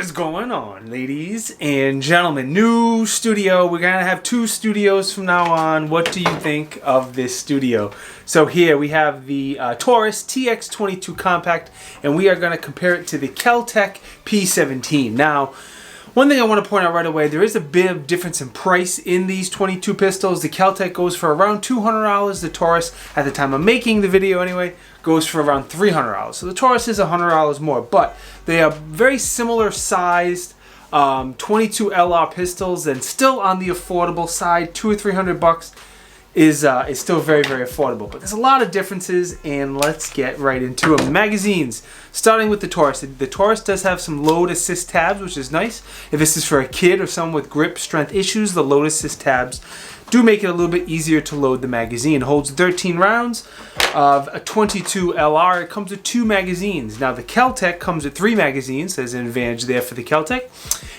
is going on, ladies and gentlemen? New studio. We're gonna have 2 studios from now on. What do you think of this studio? So here we have the Taurus TX-22 Compact, and we are gonna compare it to the Keltec P17. Now, one thing I want to point out right away, there is a bit of difference in price in these 22 pistols. The Keltec goes for around $200. The Taurus, at the time of making the video anyway, goes for around $300. So the Taurus is $100 more, but they are very similar sized 22 LR pistols, and still on the affordable side. $200 or $300 is still very, very affordable. But there's a lot of differences, and let's get right into them. Magazines, starting with the Taurus. The Taurus does have some load assist tabs, which is nice. If this is for a kid or someone with grip strength issues, the load assist tabs do make it a little bit easier to load the magazine. It holds 13 rounds of a 22 LR. It comes with 2 magazines. Now the Keltec comes with 3 magazines. There's an advantage there for the Keltec.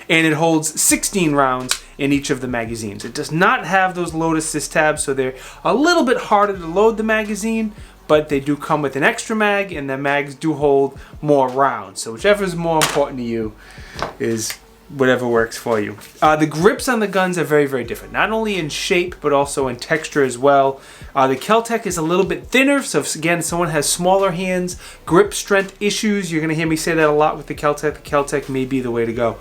And it holds 16 rounds in each of the magazines. It does not have those load assist tabs, so they're a little bit harder to load the magazine, but they do come with an extra mag, and the mags do hold more rounds. So whichever is more important to you is whatever works for you. The grips on the guns are very, very different. Not only in shape, but also in texture as well. The Keltec is a little bit thinner, so if, again, someone has smaller hands, grip strength issues, you're going to hear me say that a lot with the Keltec. The Keltec may be the way to go.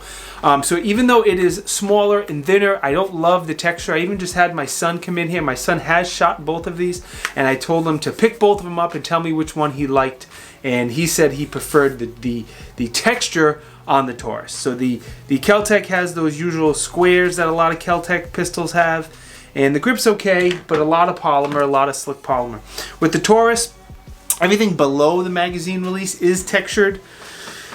So even though it is smaller and thinner, I don't love the texture. I even just had my son come in here. My son has shot both of these, and I told him to pick both of them up and tell me which one he liked. And he said he preferred the texture on the Taurus. So the Keltec has those usual squares that a lot of Keltec pistols have, and the grip's okay, but a lot of polymer, a lot of slick polymer. With the Taurus, everything below the magazine release is textured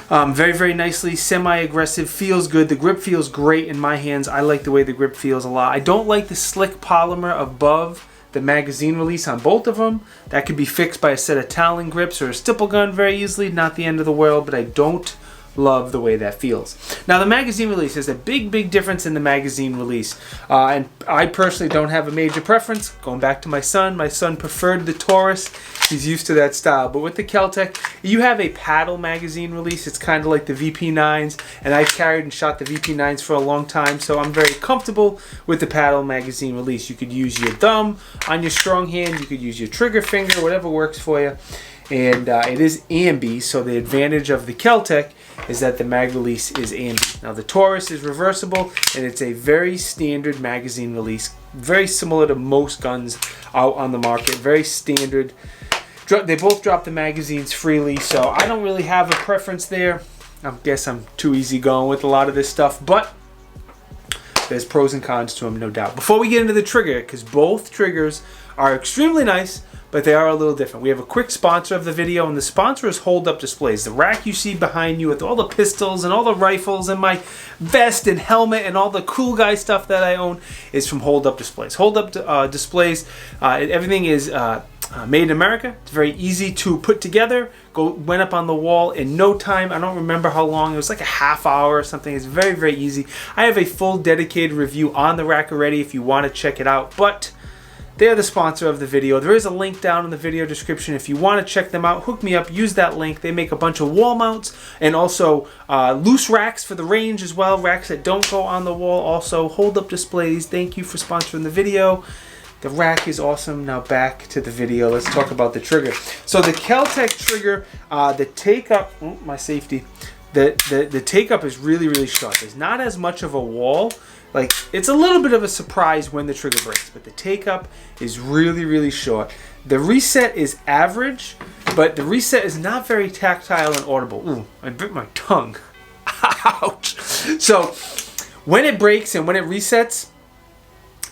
very, very nicely, semi-aggressive, feels good. The grip feels great in my hands. I like the way the grip feels a lot. I don't like the slick polymer above the magazine release on both of them. That could be fixed by a set of Talon grips or a stipple gun very easily. Not the end of the world, but I don't love the way that feels. Now the magazine release, there's a big, big difference in the magazine release. And I personally don't have a major preference. Going back to my son preferred the Taurus. He's used to that style. But with the Keltec, you have a paddle magazine release. It's kind of like the VP9s, and I've carried and shot the VP9s for a long time, so I'm very comfortable with the paddle magazine release. You could use your thumb on your strong hand, you could use your trigger finger, whatever works for you. And it is ambi, so the advantage of the Keltec is that the mag release is ambi. Now the Taurus is reversible, and it's a very standard magazine release, very similar to most guns out on the market, very standard. They both drop the magazines freely, so I don't really have a preference there. I guess I'm too easy going with a lot of this stuff, but there's pros and cons to them, no doubt. Before we get into the trigger, because both triggers are extremely nice, but they are a little different. We have a quick sponsor of the video, and the sponsor is Hold Up Displays. The rack you see behind you with all the pistols and all the rifles and my vest and helmet and all the cool guy stuff that I own is from Hold Up Displays. Hold Up Displays, everything is made in America. It's very easy to put together. Went up on the wall in no time. I don't remember how long. It was like a half hour or something. It's very, very easy. I have a full dedicated review on the rack already if you want to check it out, but they are the sponsor of the video. There is a link down in the video description. If you want to check them out, hook me up, use that link. They make a bunch of wall mounts and also loose racks for the range as well. Racks that don't go on the wall also. Hold Up Displays, thank you for sponsoring the video. The rack is awesome. Now back to the video. Let's talk about the trigger. So the Keltec trigger, the take-up, my safety, the take-up is really, really short. There's not as much of a wall. Like, it's a little bit of a surprise when the trigger breaks, but the take-up is really, really short. The reset is average, but the reset is not very tactile and audible. Ooh, I bit my tongue. Ouch. So, when it breaks and when it resets,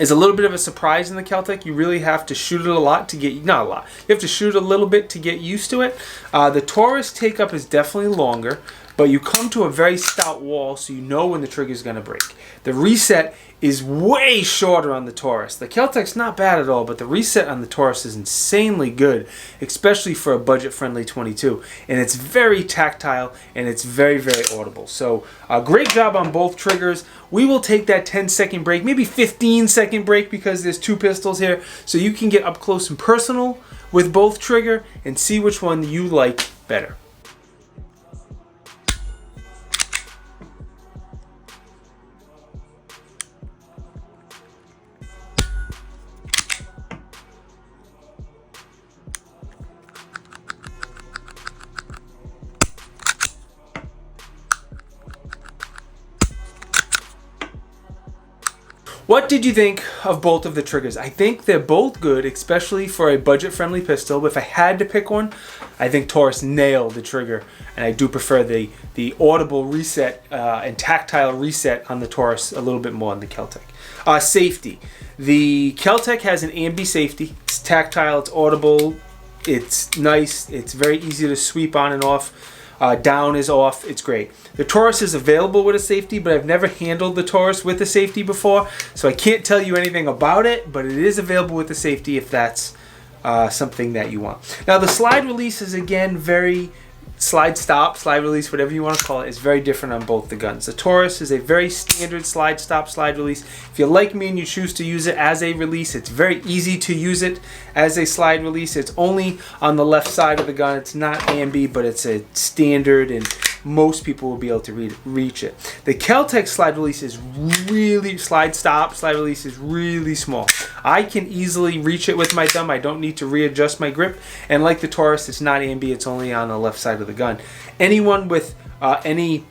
is a little bit of a surprise in the Keltec. You really have to shoot it a lot to get, not a lot, you have to shoot a little bit to get used to it. The Taurus take-up is definitely longer, but you come to a very stout wall, so you know when the trigger is going to break. The reset is way shorter on the Taurus. The Keltec's not bad at all, but the reset on the Taurus is insanely good, especially for a budget-friendly 22. And it's very tactile, and it's very, very audible. So, great job on both triggers. We will take that 10-second break, maybe 15-second break, because there's 2 pistols here, so you can get up close and personal with both trigger and see which one you like better. What did you think of both of the triggers? I think they're both good, especially for a budget-friendly pistol. But if I had to pick one, I think Taurus nailed the trigger, and I do prefer the audible reset and tactile reset on the Taurus a little bit more than the Keltec. Safety. The Keltec has an ambi safety. It's tactile, it's audible, it's nice, it's very easy to sweep on and off. Down is off, it's great. The Taurus is available with a safety, but I've never handled the Taurus with a safety before, so I can't tell you anything about it, but it is available with the safety if that's something that you want. Now the slide release is again very slide stop, slide release, whatever you want to call it, is very different on both the guns. The Taurus is a very standard slide stop, slide release. If you're like me and you choose to use it as a release, it's very easy to use it as a slide release. It's only on the left side of the gun. It's not ambi, but it's a standard, and most people will be able to reach it. The Keltec slide release is really, slide stop, slide release is really small. I can easily reach it with my thumb. I don't need to readjust my grip. And like the Taurus, it's not ambi, it's only on the left side of the gun. Anyone with anybody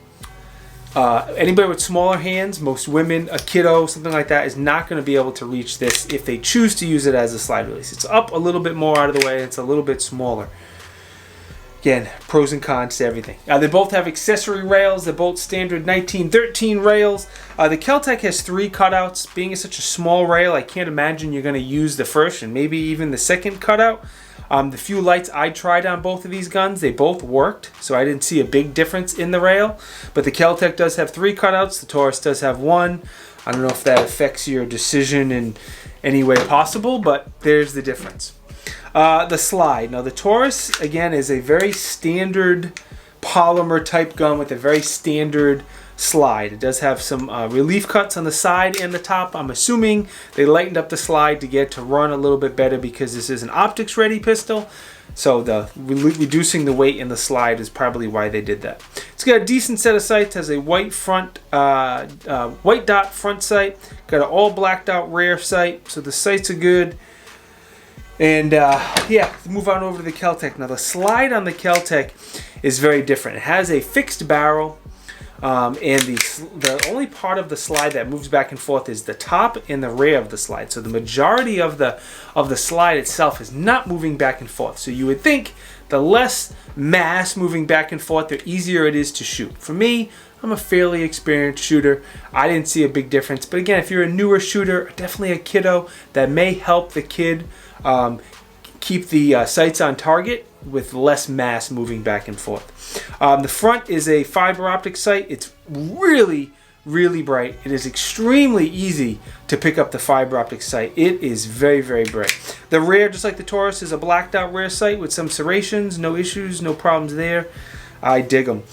with smaller hands, most women, a kiddo, something like that, is not going to be able to reach this if they choose to use it as a slide release. It's up a little bit more out of the way, it's a little bit smaller. Again, pros and cons to everything. They both have accessory rails. They're both standard 1913 rails. The Keltec has 3 cutouts. Being such a small rail, I can't imagine you're going to use the first and maybe even the second cutout. The few lights I tried on both of these guns, they both worked, so I didn't see a big difference in the rail. But the Keltec does have 3 cutouts. The Taurus does have 1. I don't know if that affects your decision in any way possible, but there's the difference. The slide. Now the Taurus, again, is a very standard polymer type gun with a very standard slide. It does have some relief cuts on the side and the top. I'm assuming they lightened up the slide to get to run a little bit better because this is an optics ready pistol. So the reducing the weight in the slide is probably why they did that. It's got a decent set of sights. Has a white front, white dot front sight. Got an all blacked out rear sight. So the sights are good. And yeah, move on over to the Keltec. Now the slide on the Keltec is very different. It has a fixed barrel, and the only part of the slide that moves back and forth is the top and the rear of the slide. So the majority of the slide itself is not moving back and forth. So you would think the less mass moving back and forth, the easier it is to shoot. For me, I'm a fairly experienced shooter. I didn't see a big difference. But again, if you're a newer shooter, definitely a kiddo, that may help the kid keep the sights on target with less mass moving back and forth. The front is a fiber optic sight. It's really, really bright. It is extremely easy to pick up the fiber optic sight. It is very, very bright. The rear, just like the Taurus, is a blacked out rear sight with some serrations. No issues, no problems there. I dig them.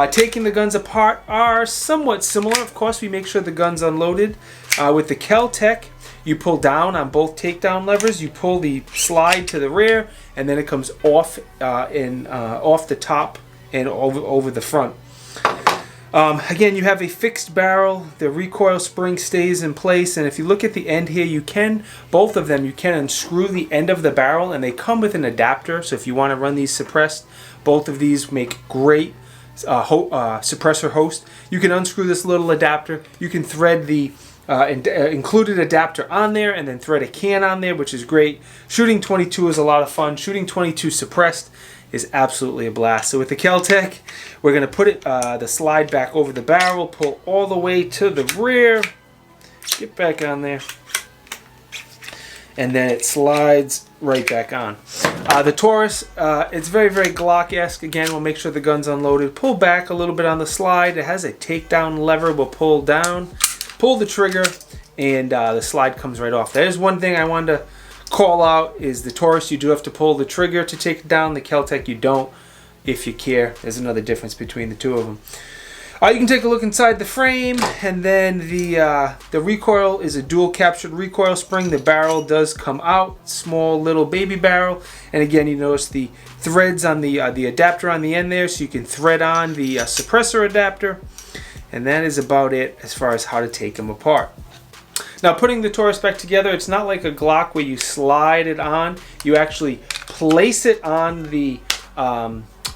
Taking the guns apart are somewhat similar. Of course, we make sure the gun's unloaded. With the Keltec, you pull down on both takedown levers. You pull the slide to the rear, and then it comes off off the top and over the front. Again, you have a fixed barrel. The recoil spring stays in place, and if you look at the end here, both of them, you can unscrew the end of the barrel, and they come with an adapter. So if you want to run these suppressed, both of these make great suppressor host. You can unscrew this little adapter. You can thread the included adapter on there and then thread a can on there, which is great. Shooting 22 is a lot of fun. Shooting 22 suppressed is absolutely a blast. So with the Keltec, we're going to put the slide back over the barrel, pull all the way to the rear, get back on there, and then it slides right back on. The Taurus, it's very, very Glock-esque. Again, we'll make sure the gun's unloaded. Pull back a little bit on the slide. It has a takedown lever. We'll pull down, pull the trigger, and the slide comes right off. That is one thing I wanted to call out, is the Taurus, you do have to pull the trigger to take it down. The Keltec, you don't, if you care. There's another difference between the two of them. You can take a look inside the frame, and then the recoil is a dual captured recoil spring. The barrel does come out, small little baby barrel, and again, you notice the threads on the adapter on the end there, so you can thread on the suppressor adapter, and that is about it as far as how to take them apart. Now, putting the Taurus back together, it's not like a Glock where you slide it on. You actually place it on the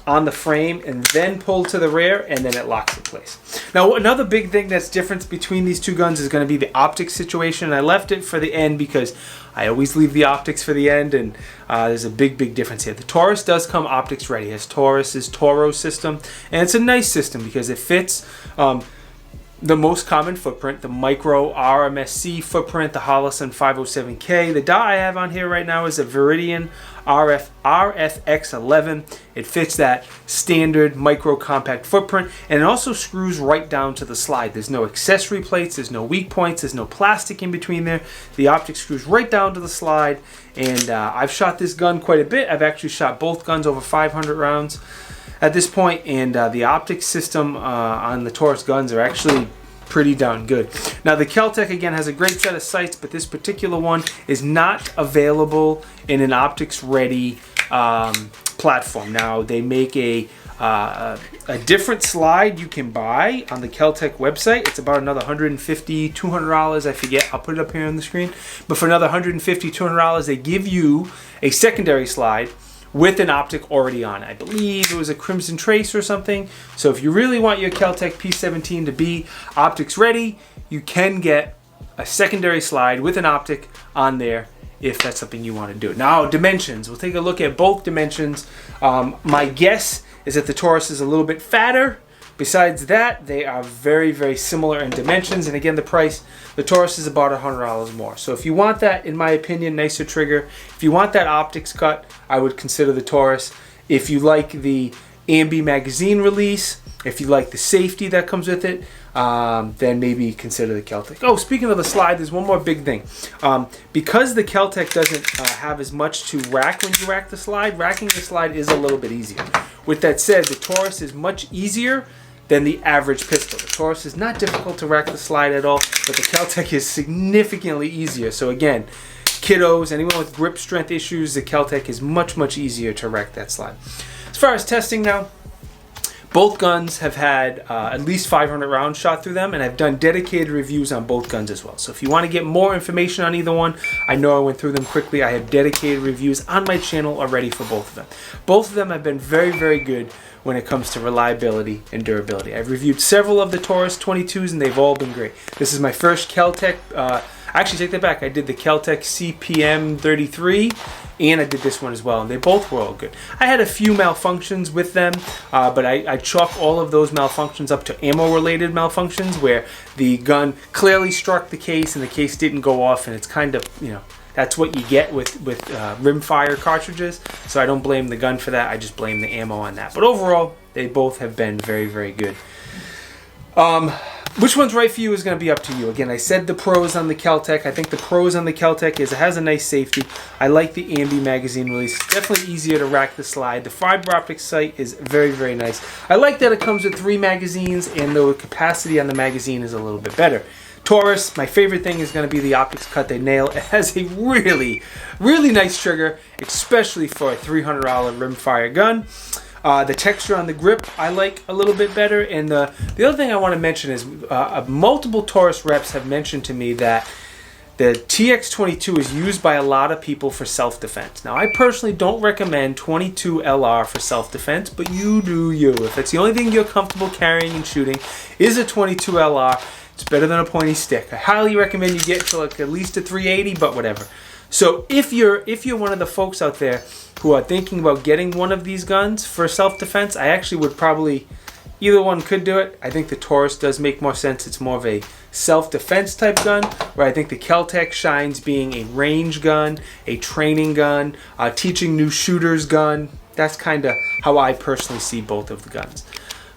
on the frame and then pull to the rear, and then it locks in place. Now, another big thing that's different between these two guns is going to be the optics situation. I left it for the end because I always leave the optics for the end, and there's a big difference here. The Taurus does come optics ready. It has Taurus's Toro system, and it's a nice system because it fits the most common footprint, the micro RMSC footprint, the Holosun 507K. The dot I have on here right now is a Viridian RFX11. It fits that standard micro compact footprint, and it also screws right down to the slide. There's no accessory plates, there's no weak points, there's no plastic in between there. The optic screws right down to the slide, and I've shot this gun quite a bit. I've actually shot both guns over 500 rounds at this point, and the optic system on the Taurus guns are actually pretty darn good. Now, the Keltec again has a great set of sights, but this particular one is not available in an optics ready platform. Now, they make a different slide you can buy on the Keltec website. It's about another $150, $200, I forget. I'll put it up here on the screen. But for another $150, $200, they give you a secondary slide with an optic already on it. I believe it was a Crimson Trace or something. So if you really want your Keltec P17 to be optics ready, you can get a secondary slide with an optic on there if that's something you want to do. Now, dimensions. We'll take a look at both dimensions. My guess is that the Taurus is a little bit fatter. Besides that, they are very similar in dimensions, and again, the price, the Taurus is about $100 more. So if you want that, in my opinion, nicer trigger, if you want that optics cut, I would consider the Taurus. If you like the ambi magazine release, if you like the safety that comes with it, then maybe consider the Keltec. Oh, speaking of the slide, there's one more big thing. Because the Keltec doesn't have as much to rack when you rack the slide, racking the slide is a little bit easier. With that said, the Taurus is much easier than the average pistol. The Taurus is not difficult to rack the slide at all, but the Keltec is significantly easier. So again, kiddos, anyone with grip strength issues, the Keltec is much easier to rack that slide. As far as testing now, both guns have had at least 500 rounds shot through them, and I've done dedicated reviews on both guns as well. So if you want to get more information on either one, I know I went through them quickly. I have dedicated reviews on my channel already for both of them. Both of them have been very good when it comes to reliability and durability. I've reviewed several of the Taurus 22s, and they've all been great. This is my first Keltec. Actually, take that back. I did the Keltec CPM33, and I did this one as well, and they both were all good. I had a few malfunctions with them, but I chalk all of those malfunctions up to ammo-related malfunctions, where the gun clearly struck the case and the case didn't go off, and it's kind of, you know, that's what you get with rimfire cartridges. So I don't blame the gun for that. I just blame the ammo on that. But overall, they both have been very good. Which one's right for you is going to be up to you. Again, I said the pros on the Keltec. I think the pros on the Keltec is it has a nice safety. I like the ambi magazine release. It's definitely easier to rack the slide. The fiber optic sight is very nice. I like that it comes with 3 magazines, and the capacity on the magazine is a little bit better. Taurus, my favorite thing is going to be the optics cut. They nail. It has a really nice trigger, especially for a $300 rimfire gun. The texture on the grip I like a little bit better. And the other thing I want to mention is multiple Taurus reps have mentioned to me that the TX-22 is used by a lot of people for self-defense. Now, I personally don't recommend 22 LR for self-defense, but you do you. If that's the only thing you're comfortable carrying and shooting is a 22 LR, it's better than a pointy stick. I highly recommend you get to like at least a 380, but whatever. So if you're one of the folks out there who are thinking about getting one of these guns for self-defense, I actually would probably, either one could do it. I think the Taurus does make more sense. It's more of a self-defense type gun, where I think the Keltec shines being a range gun, a training gun, teaching new shooters gun. That's kind of how I personally see both of the guns.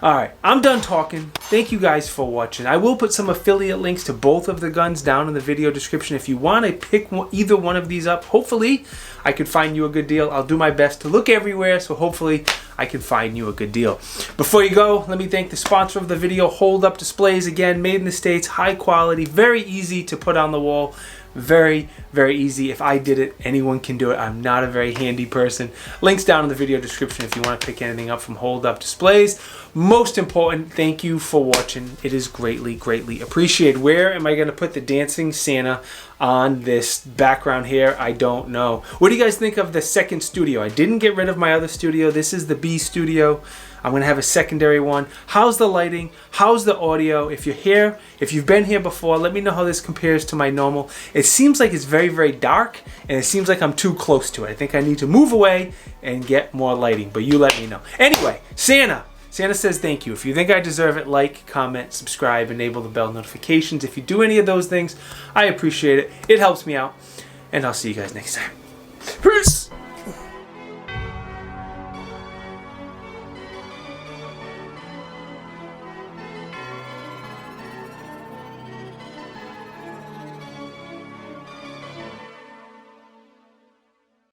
Alright, I'm done talking. Thank you guys for watching. I will put some affiliate links to both of the guns down in the video description. If you want to pick either one of these up, hopefully I could find you a good deal. I'll do my best to look everywhere, so hopefully I can find you a good deal. Before you go, let me thank the sponsor of the video, Hold Up Displays. Again, made in the States, high quality, very easy to put on the wall. Very, very easy. If I did it, anyone can do it. I'm not a very handy person. Links down in the video description if you want to pick anything up from hold up displays. Most important, thank you for watching. It is greatly, greatly appreciated. Where am I going to put the dancing Santa on this background here? I don't know. What do you guys think of the second studio? I didn't get rid of my other studio. This is the B studio. I'm going to have a secondary one. How's the lighting? How's the audio? If you're here, if you've been here before, let me know how this compares to my normal. It seems like it's very, very dark, and it seems like I'm too close to it. I think I need to move away and get more lighting, but you let me know. Anyway, Santa says thank you. If you think I deserve it, like, comment, subscribe, enable the bell notifications. If you do any of those things, I appreciate it. It helps me out, and I'll see you guys next time. Peace!